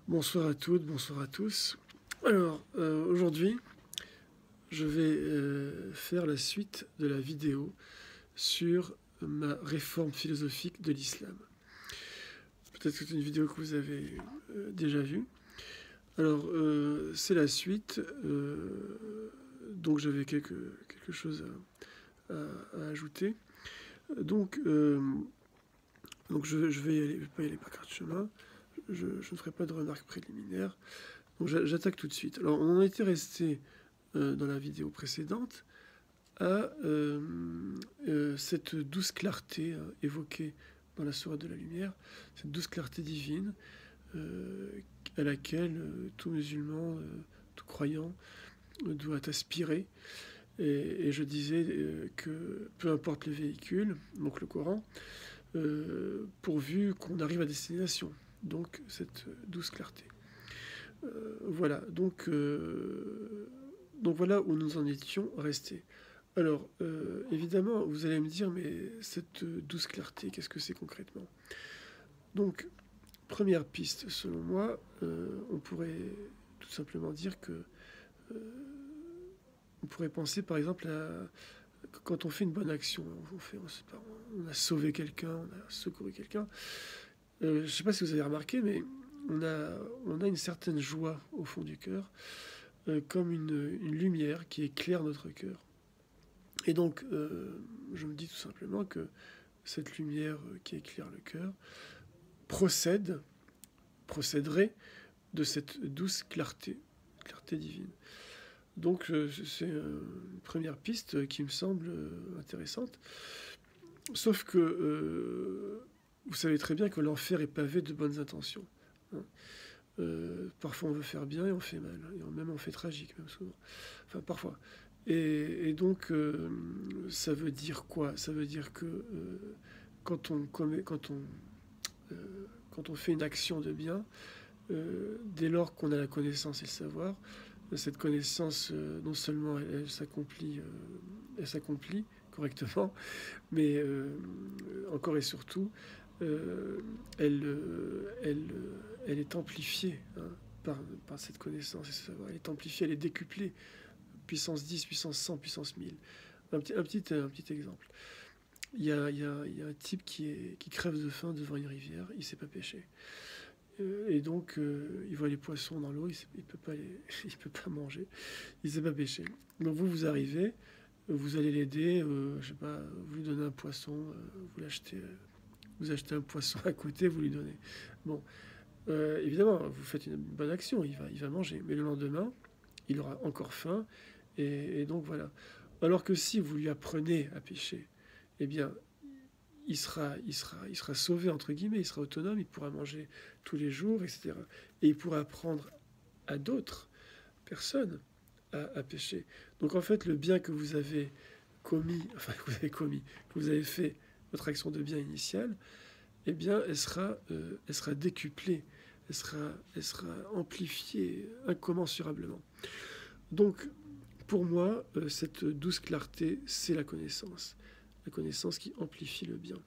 Bonsoir à toutes, bonsoir à tous. Alors, aujourd'hui, je vais faire la suite de la vidéo sur ma réforme philosophique de l'islam. Peut-être que c'est une vidéo que vous avez déjà vue. Alors, c'est la suite. Donc, j'avais quelque chose à ajouter. Donc, je vais y aller, pas y aller par carte chemin. Je ne ferai pas de remarques préliminaires. Donc j'attaque tout de suite. Alors on en était resté dans la vidéo précédente à cette douce clarté évoquée dans la sourate de la lumière, cette douce clarté divine à laquelle tout musulman, tout croyant doit aspirer. Et je disais que peu importe le véhicule, donc le Coran, pourvu qu'on arrive à destination, donc cette douce clarté. Voilà, donc voilà où nous en étions restés. Alors, évidemment, vous allez me dire, mais cette douce clarté, qu'est-ce que c'est concrètement? Donc, première piste, selon moi, on pourrait tout simplement dire que on pourrait penser, par exemple, à quand on fait une bonne action, on a sauvé quelqu'un, on a secouru quelqu'un. Je ne sais pas si vous avez remarqué, mais on a une certaine joie au fond du cœur, comme une lumière qui éclaire notre cœur. Et donc, je me dis tout simplement que cette lumière qui éclaire le cœur procéderait de cette douce clarté divine. Donc, c'est une première piste qui me semble intéressante. Sauf que vous savez très bien que l'enfer est pavé de bonnes intentions. Hein. Parfois on veut faire bien et on fait mal, et même on fait tragique, même souvent. Enfin, parfois. Et donc, ça veut dire quoi? Ça veut dire que quand on fait une action de bien, dès lors qu'on a la connaissance et le savoir, cette connaissance, non seulement elle s'accomplit correctement, mais encore et surtout, elle est amplifiée par cette connaissance et ce savoir. Elle est amplifiée, elle est décuplée, puissance 10, puissance 100, puissance 1000. Un petit exemple. Il y a un type qui crève de faim devant une rivière, il ne sait pas pêcher. Et donc, il voit les poissons dans l'eau, il peut pas manger, il ne sait pas pêcher. Donc vous arrivez, vous allez l'aider, je sais pas, vous lui donnez un poisson, vous achetez un poisson à côté, vous lui donnez. Bon, évidemment, vous faites une bonne action, il va manger, mais le lendemain, il aura encore faim, et donc voilà. Alors que si vous lui apprenez à pêcher, eh bien, il sera sauvé, entre guillemets, il sera autonome, il pourra manger tous les jours, etc. Et il pourra apprendre à d'autres personnes à pêcher. Donc en fait, le bien que vous avez commis, que vous avez fait, votre action de bien initiale, eh bien, elle sera décuplée, elle sera amplifiée incommensurablement. Donc, pour moi, cette douce clarté, c'est la connaissance qui amplifie le bien,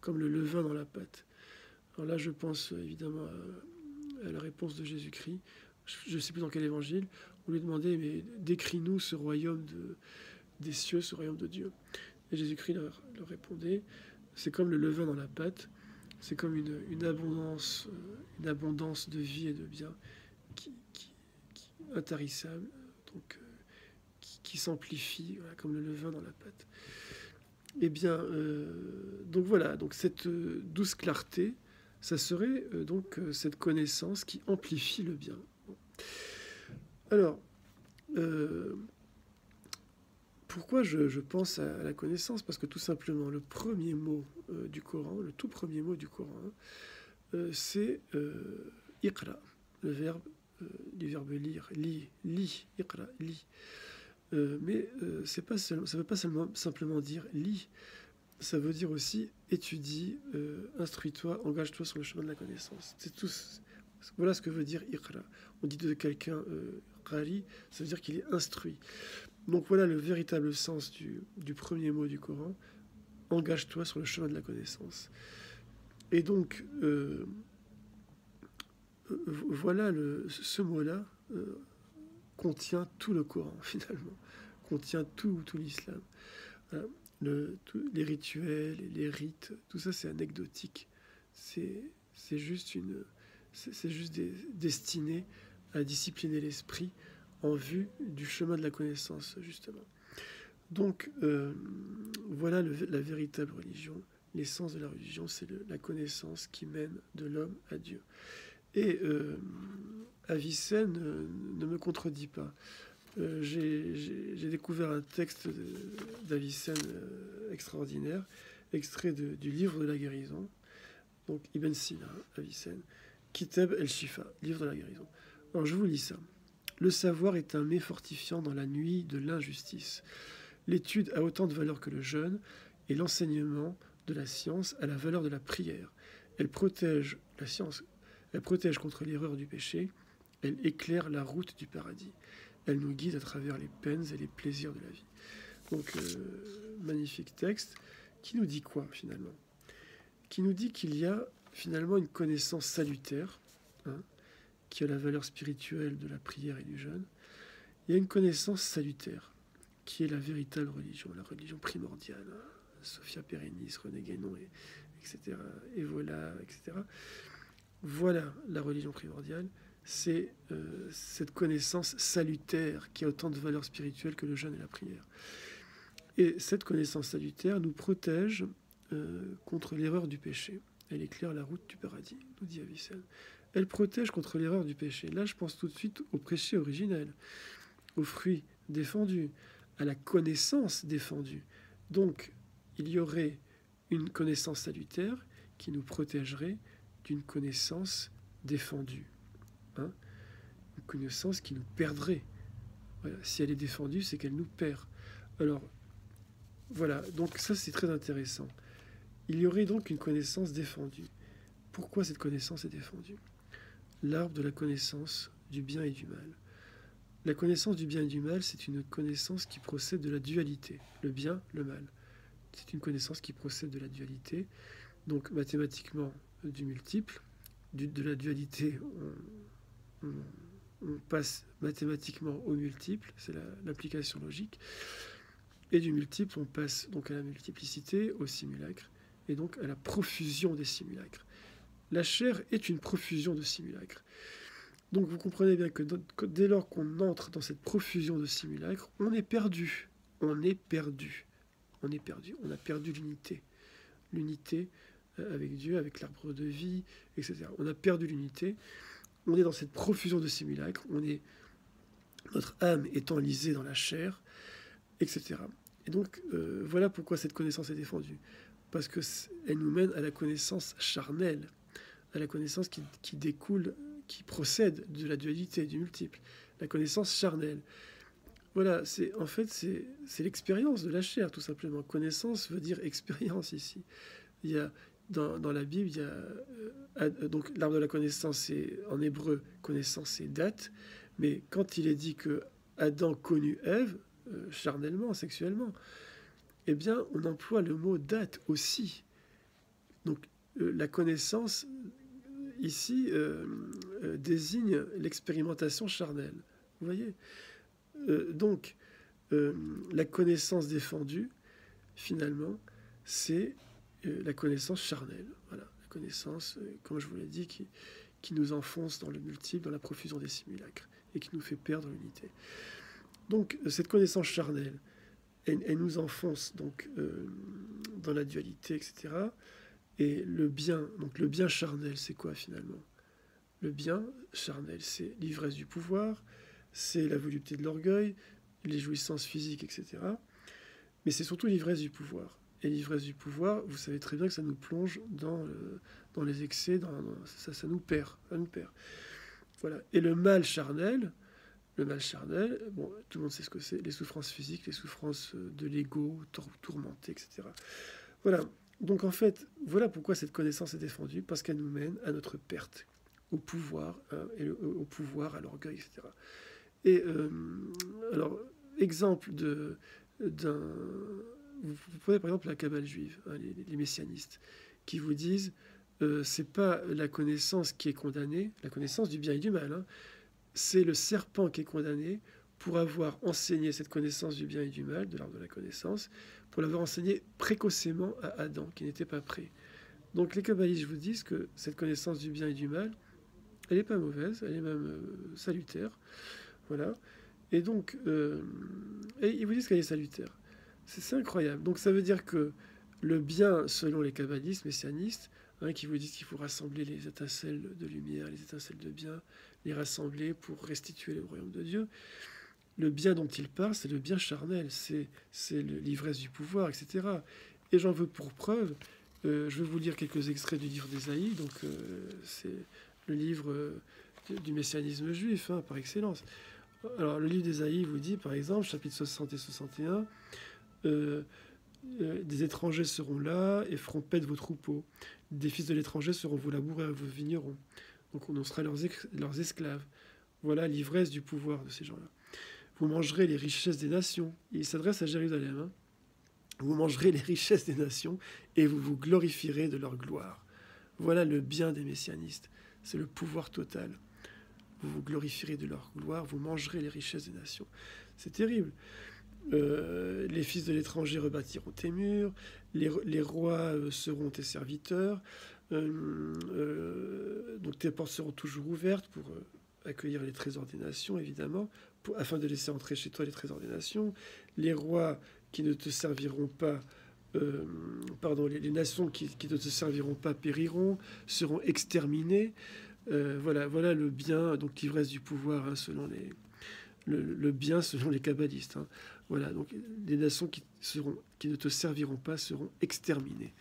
comme le levain dans la pâte. Alors là, je pense évidemment à la réponse de Jésus-Christ. Je ne sais plus dans quel évangile. On lui demandait, mais décris-nous ce royaume des cieux, ce royaume de Dieu. Et Jésus-Christ leur répondait, c'est comme le levain dans la pâte, c'est comme une abondance de vie et de bien qui intarissable, donc qui s'amplifie, voilà, comme le levain dans la pâte. Eh bien, donc voilà, donc cette douce clarté, ça serait donc cette connaissance qui amplifie le bien. Bon. Alors, pourquoi je pense à la connaissance? Parce que tout simplement, le premier mot du Coran, le tout premier mot du Coran, c'est iqra, le verbe du verbe lire, lis, iqra, lis. Mais ça ne veut pas simplement dire lis, ça veut dire aussi étudie, instruis-toi, engage-toi sur le chemin de la connaissance. C'est tout. Voilà ce que veut dire iqra. On dit de quelqu'un qari, ça veut dire qu'il est instruit. Donc voilà le véritable sens du premier mot du Coran. Engage-toi sur le chemin de la connaissance. Et donc, voilà, ce mot-là contient tout le Coran, finalement, contient tout l'islam. Voilà. Les rituels, les rites, tout ça c'est anecdotique. C'est juste destiné à discipliner l'esprit en vue du chemin de la connaissance, justement. Donc, voilà la véritable religion. L'essence de la religion, c'est la connaissance qui mène de l'homme à Dieu. Et Avicenne ne me contredit pas. J'ai découvert un texte d'Avicenne extraordinaire, extrait du livre de la guérison, donc Ibn Sina, Avicenne, Kitab el-Shifa, livre de la guérison. Alors je vous lis ça. Le savoir est un mets fortifiant dans la nuit de l'injustice. L'étude a autant de valeur que le jeûne, et l'enseignement de la science a la valeur de la prière. Elle protège la science, elle protège contre l'erreur du péché, elle éclaire la route du paradis. Elle nous guide à travers les peines et les plaisirs de la vie. Donc, magnifique texte qui nous dit quoi finalement? Qui nous dit qu'il y a finalement une connaissance salutaire, hein, qui a la valeur spirituelle de la prière et du jeûne. Il y a une connaissance salutaire qui est la véritable religion, la religion primordiale. Hein. Sophia Perennis, René Guénon, etc. Et voilà, etc. Voilà la religion primordiale. C'est cette connaissance salutaire qui a autant de valeur spirituelle que le jeûne et la prière. Et cette connaissance salutaire nous protège contre l'erreur du péché. Elle éclaire la route du paradis, nous dit Avicenne. Elle protège contre l'erreur du péché. Là, je pense tout de suite au péché originel, aux fruits défendus, à la connaissance défendue. Donc, il y aurait une connaissance salutaire qui nous protégerait d'une connaissance défendue. Hein, une connaissance qui nous perdrait. Voilà. Si elle est défendue, c'est qu'elle nous perd. Alors, voilà, donc ça c'est très intéressant. Il y aurait donc une connaissance défendue. Pourquoi cette connaissance est défendue? L'arbre de la connaissance du bien et du mal. La connaissance du bien et du mal, c'est une connaissance qui procède de la dualité, le bien, le mal. C'est une connaissance qui procède de la dualité, donc mathématiquement du multiple, de la dualité on passe mathématiquement au multiple, c'est l'application logique, et du multiple, on passe donc à la multiplicité, au simulacre, et donc à la profusion des simulacres. La chair est une profusion de simulacres. Donc vous comprenez bien que dès lors qu'on entre dans cette profusion de simulacres, on est perdu. On est perdu. On est perdu. On a perdu l'unité. L'unité avec Dieu, avec l'arbre de vie, etc. On a perdu l'unité. On est dans cette profusion de simulacres, notre âme est enlisée dans la chair, etc. Et donc, voilà pourquoi cette connaissance est défendue. Parce qu'elle nous mène à la connaissance charnelle, à la connaissance qui découle, qui procède de la dualité, du multiple, la connaissance charnelle. Voilà, c'est l'expérience de la chair, tout simplement. Connaissance veut dire expérience ici. Il y a dans la Bible, il y a donc l'arbre de la connaissance, c'est en hébreu connaissance et date, mais quand il est dit que Adam connut Ève charnellement, sexuellement, eh bien on emploie le mot date aussi. Donc la connaissance ici désigne l'expérimentation charnelle. Vous voyez, donc la connaissance défendue, finalement, c'est la connaissance charnelle, voilà, la connaissance, comme je vous l'ai dit, qui nous enfonce dans le multiple, dans la profusion des simulacres, et qui nous fait perdre l'unité. Donc, cette connaissance charnelle, elle nous enfonce donc dans la dualité, etc. Et le bien, donc le bien charnel, c'est quoi finalement? Le bien charnel, c'est l'ivresse du pouvoir, c'est la volupté de l'orgueil, les jouissances physiques, etc. Mais c'est surtout l'ivresse du pouvoir. Et l'ivresse du pouvoir, vous savez très bien que ça nous plonge dans les excès, ça nous perd, ça nous perd. Voilà. Et le mal charnel, bon, tout le monde sait ce que c'est, les souffrances physiques, les souffrances de l'ego, tourmenté, etc. Voilà. Donc en fait, voilà pourquoi cette connaissance est défendue, parce qu'elle nous mène à notre perte, au pouvoir, au pouvoir, à l'orgueil, etc. Et alors, exemple d'un... Vous prenez par exemple la Kabbale juive, hein, les messianistes, qui vous disent c'est pas la connaissance qui est condamnée, la connaissance du bien et du mal, hein. C'est le serpent qui est condamné pour avoir enseigné cette connaissance du bien et du mal, de l'arbre de la connaissance, pour l'avoir enseigné précocement à Adam, qui n'était pas prêt. Donc les kabbalistes vous disent que cette connaissance du bien et du mal, elle n'est pas mauvaise, elle est même salutaire. Voilà. Et donc, et ils vous disent qu'elle est salutaire. C'est incroyable. Donc ça veut dire que le bien, selon les kabbalistes, messianistes, hein, qui vous disent qu'il faut rassembler les étincelles de lumière, les étincelles de bien, les rassembler pour restituer le royaume de Dieu, le bien dont il parle, c'est le bien charnel, c'est l'ivresse du pouvoir, etc. Et j'en veux pour preuve, je vais vous lire quelques extraits du livre d'Ésaïe, donc c'est le livre du messianisme juif, hein, par excellence. Alors, le livre d'Ésaïe vous dit, par exemple, chapitre 60 et 61, des étrangers seront là et feront paître vos troupeaux. Des fils de l'étranger seront vos laboureurs et vos vignerons. Donc, on en sera leurs esclaves. Voilà l'ivresse du pouvoir de ces gens-là. Vous mangerez les richesses des nations. Il s'adresse à Jérusalem. Hein. Vous mangerez les richesses des nations et vous vous glorifierez de leur gloire. Voilà le bien des messianistes. C'est le pouvoir total. Vous vous glorifierez de leur gloire, vous mangerez les richesses des nations. C'est terrible. Les fils de l'étranger rebâtiront tes murs, les rois seront tes serviteurs, donc tes portes seront toujours ouvertes pour accueillir les trésors des nations, évidemment, afin de laisser entrer chez toi les trésors des nations. Les rois qui ne te serviront pas, les nations qui ne te serviront pas périront, seront exterminées. Voilà le bien, donc l'ivresse du pouvoir, hein, selon le bien selon les kabbalistes. Hein. Voilà, donc les nations qui ne te serviront pas seront exterminées.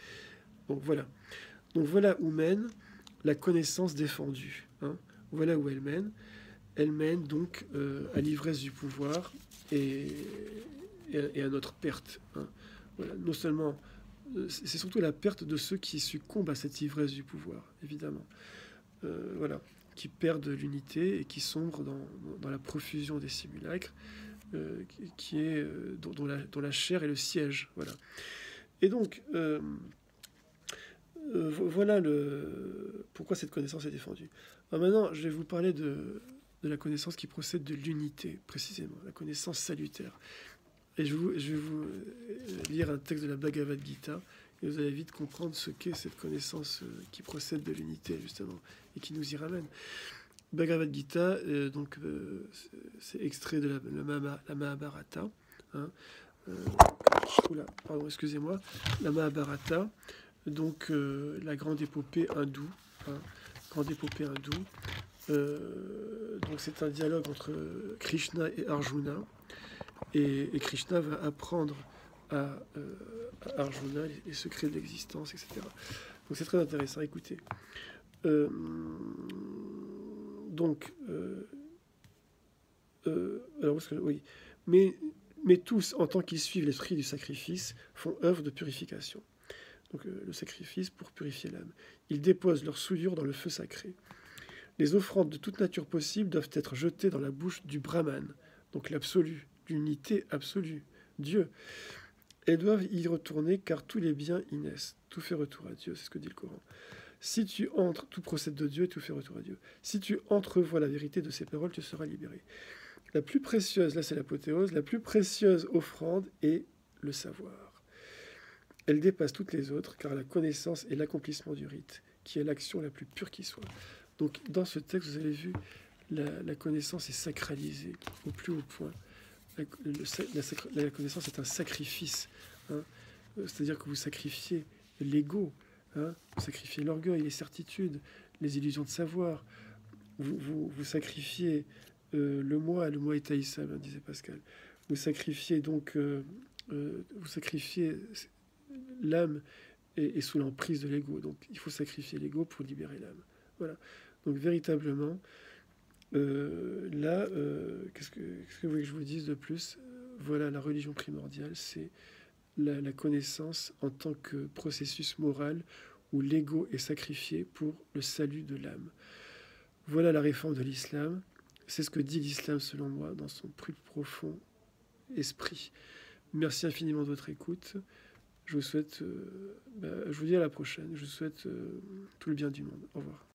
Donc voilà où mène la connaissance défendue. Hein. Voilà où elle mène. Elle mène donc à l'ivresse du pouvoir et à notre perte. Hein. Voilà, non seulement, c'est surtout la perte de ceux qui succombent à cette ivresse du pouvoir, évidemment. Voilà, qui perdent l'unité et qui sombrent dans la profusion des simulacres, qui est dont la chair est le siège. Voilà. Et donc, voilà pourquoi cette connaissance est défendue. Alors maintenant, je vais vous parler de la connaissance qui procède de l'unité, précisément, la connaissance salutaire. Et je vais vous lire un texte de la Bhagavad Gita, et vous allez vite comprendre ce qu'est cette connaissance qui procède de l'unité, justement, et qui nous y ramène. Bhagavad Gita, c'est extrait de la Mahabharata. Hein, excusez-moi. La Mahabharata, donc la grande épopée hindoue. Hein, grande épopée hindoue. Donc c'est un dialogue entre Krishna et Arjuna. Et Krishna va apprendre à Arjuna les secrets de l'existence, etc. Donc c'est très intéressant, écoutez. Oui. Mais tous, en tant qu'ils suivent l'esprit du sacrifice, font œuvre de purification. Donc le sacrifice pour purifier l'âme. Ils déposent leurs souillures dans le feu sacré. Les offrandes de toute nature possible doivent être jetées dans la bouche du Brahman, donc l'absolu, l'unité absolue, Dieu. Elles doivent y retourner car tous les biens y naissent. Tout fait retour à Dieu, c'est ce que dit le Coran. Si tu entres, tout procède de Dieu et tout fait retour à Dieu. Si tu entrevois la vérité de ces paroles, tu seras libéré. La plus précieuse, là c'est l'apothéose, la plus précieuse offrande est le savoir. Elle dépasse toutes les autres car la connaissance est l'accomplissement du rite, qui est l'action la plus pure qui soit. Donc dans ce texte, vous avez vu, la connaissance est sacralisée au plus haut point. La connaissance est un sacrifice. Hein. C'est-à-dire que vous sacrifiez l'ego, hein. Vous sacrifiez l'orgueil, les certitudes, les illusions de savoir. Vous sacrifiez le moi est haïssable, hein, disait Pascal. Vous sacrifiez donc, l'âme est sous l'emprise de l'ego. Donc il faut sacrifier l'ego pour libérer l'âme. Voilà. Donc véritablement, qu'est-ce que vous voulez que je vous dise de plus? Voilà, la religion primordiale, c'est la connaissance en tant que processus moral où l'ego est sacrifié pour le salut de l'âme. Voilà la réforme de l'islam. C'est ce que dit l'islam, selon moi, dans son plus profond esprit. Merci infiniment de votre écoute. Je vous souhaite, je vous dis à la prochaine. Je vous souhaite tout le bien du monde. Au revoir.